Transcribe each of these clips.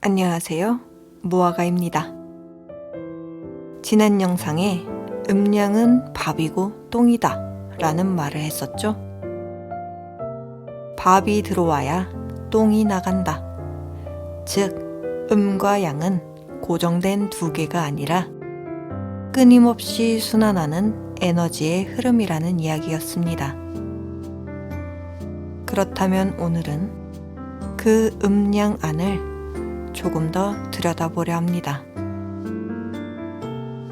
안녕하세요. 무화과입니다. 지난 영상에 음양은 밥이고 똥이다 라는 말을 했었죠. 밥이 들어와야 똥이 나간다. 즉, 음과 양은 고정된 두 개가 아니라 끊임없이 순환하는 에너지의 흐름이라는 이야기였습니다. 그렇다면 오늘은 그 음양 안을 조금 더 들여다보려 합니다.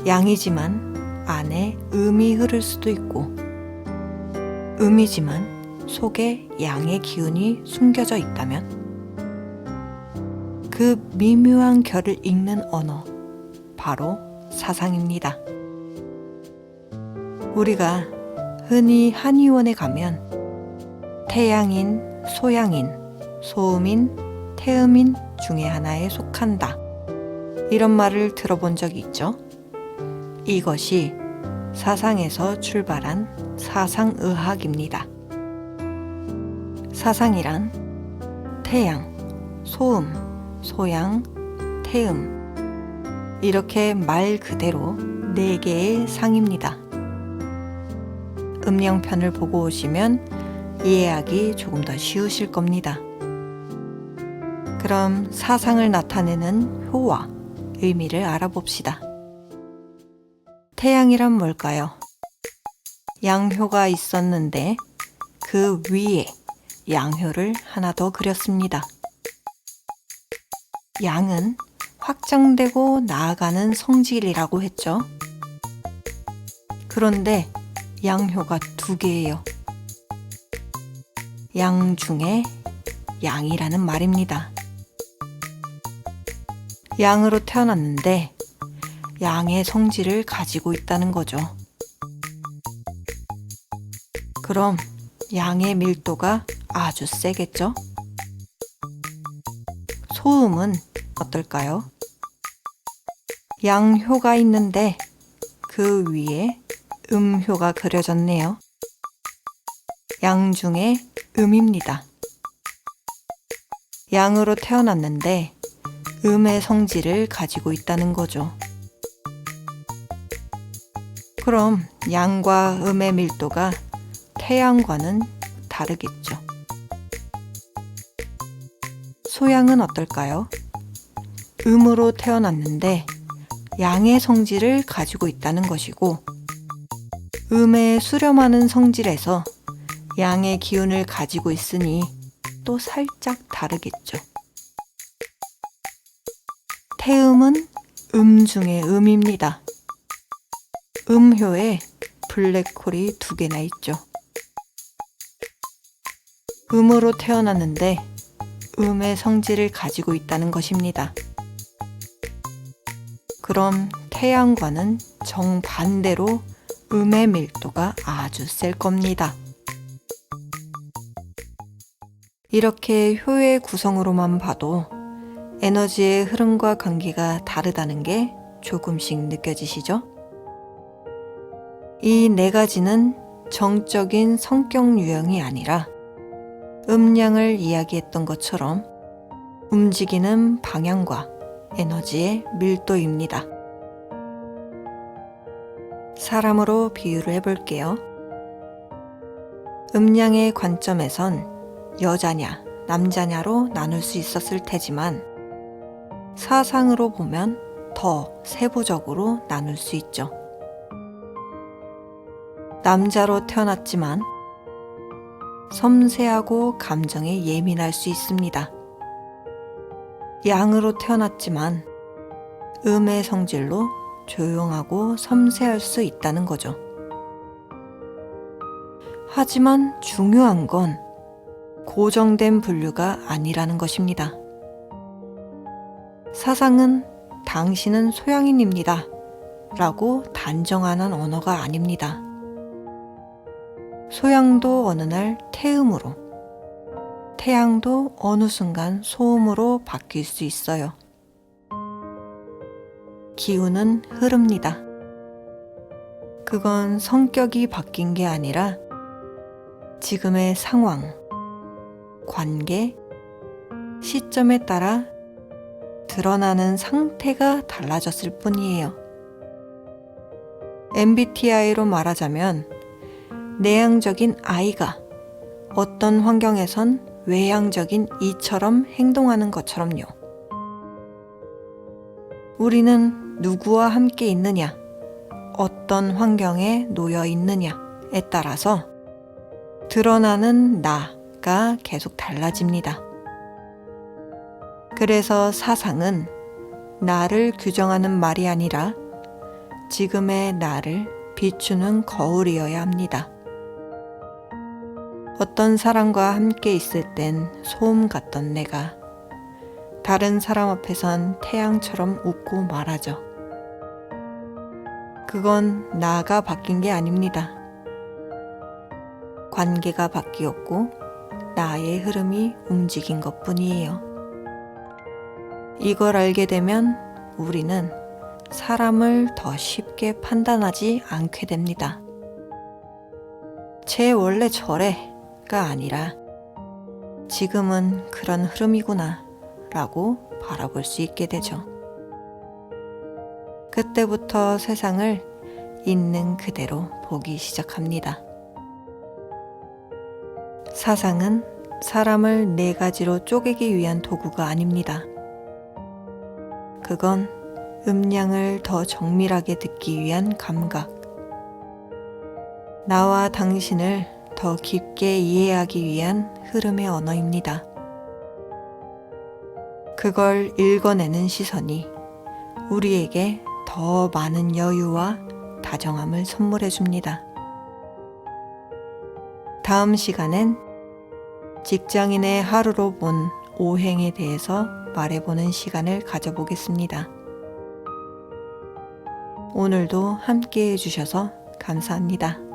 양이지만 안에 음이 흐를 수도 있고, 음이지만 속에 양의 기운이 숨겨져 있다면, 그 미묘한 결을 읽는 언어, 바로 사상입니다. 우리가 흔히 한의원에 가면 태양인, 소양인, 소음인, 태음인 중에 하나에 속한다, 이런 말을 들어본 적이 있죠. 이것이 사상에서 출발한 사상의학입니다. 사상이란 태양, 소음, 소양, 태음, 이렇게 말 그대로 4개의 상입니다. 음양편을 보고 오시면 이해하기 조금 더 쉬우실 겁니다. 그럼 사상을 나타내는 효와 의미를 알아봅시다. 태양이란 뭘까요? 양효가 있었는데 그 위에 양효를 하나 더 그렸습니다. 양은 확장되고 나아가는 성질이라고 했죠. 그런데 양효가 2개예요. 양 중에 양이라는 말입니다. 양으로 태어났는데 양의 성질을 가지고 있다는 거죠. 그럼 양의 밀도가 아주 세겠죠? 소음은 어떨까요? 양효가 있는데 그 위에 음효가 그려졌네요. 양 중에 음입니다. 양으로 태어났는데 음의 성질을 가지고 있다는 거죠. 그럼 양과 음의 밀도가 태양과는 다르겠죠. 소양은 어떨까요? 음으로 태어났는데 양의 성질을 가지고 있다는 것이고, 음의 수렴하는 성질에서 양의 기운을 가지고 있으니 또 살짝 다르겠죠. 태음은 음 중에 음입니다. 음효에 블랙홀이 2개나 있죠. 음으로 태어났는데 음의 성질을 가지고 있다는 것입니다. 그럼 태양과는 정반대로 음의 밀도가 아주 셀 겁니다. 이렇게 효의 구성으로만 봐도 에너지의 흐름과 관계가 다르다는 게 조금씩 느껴지시죠? 이 4가지는 정적인 성격 유형이 아니라 음양을 이야기했던 것처럼 움직이는 방향과 에너지의 밀도입니다. 사람으로 비유를 해볼게요. 음양의 관점에선 여자냐, 남자냐로 나눌 수 있었을 테지만 사상으로 보면 더 세부적으로 나눌 수 있죠. 남자로 태어났지만 섬세하고 감정에 예민할 수 있습니다. 양으로 태어났지만 음의 성질로 조용하고 섬세할 수 있다는 거죠. 하지만 중요한 건 고정된 분류가 아니라는 것입니다. 사상은 당신은 소양인입니다 라고 단정하는 언어가 아닙니다. 소양도 어느 날 태음으로, 태양도 어느 순간 소음으로 바뀔 수 있어요. 기운은 흐릅니다. 그건 성격이 바뀐 게 아니라 지금의 상황, 관계, 시점에 따라 드러나는 상태가 달라졌을 뿐이에요. MBTI로 말하자면 내향적인 I가 어떤 환경에선 외향적인 E처럼 행동하는 것처럼요. 우리는 누구와 함께 있느냐, 어떤 환경에 놓여 있느냐에 따라서 드러나는 나가 계속 달라집니다. 그래서 사상은 나를 규정하는 말이 아니라 지금의 나를 비추는 거울이어야 합니다. 어떤 사람과 함께 있을 땐 소음 같던 내가 다른 사람 앞에선 태양처럼 웃고 말하죠. 그건 나가 바뀐 게 아닙니다. 관계가 바뀌었고 나의 흐름이 움직인 것뿐이에요. 이걸 알게 되면 우리는 사람을 더 쉽게 판단하지 않게 됩니다. 쟤 원래 저래가 아니라 지금은 그런 흐름이구나 라고 바라볼 수 있게 되죠. 그때부터 세상을 있는 그대로 보기 시작합니다. 사상은 사람을 네 가지로 쪼개기 위한 도구가 아닙니다. 그건 음량을 더 정밀하게 듣기 위한 감각, 나와 당신을 더 깊게 이해하기 위한 흐름의 언어입니다. 그걸 읽어내는 시선이 우리에게 더 많은 여유와 다정함을 선물해 줍니다. 다음 시간엔 직장인의 하루로 본 오행에 대해서 말해보는 시간을 가져보겠습니다. 오늘도 함께 해주셔서 감사합니다.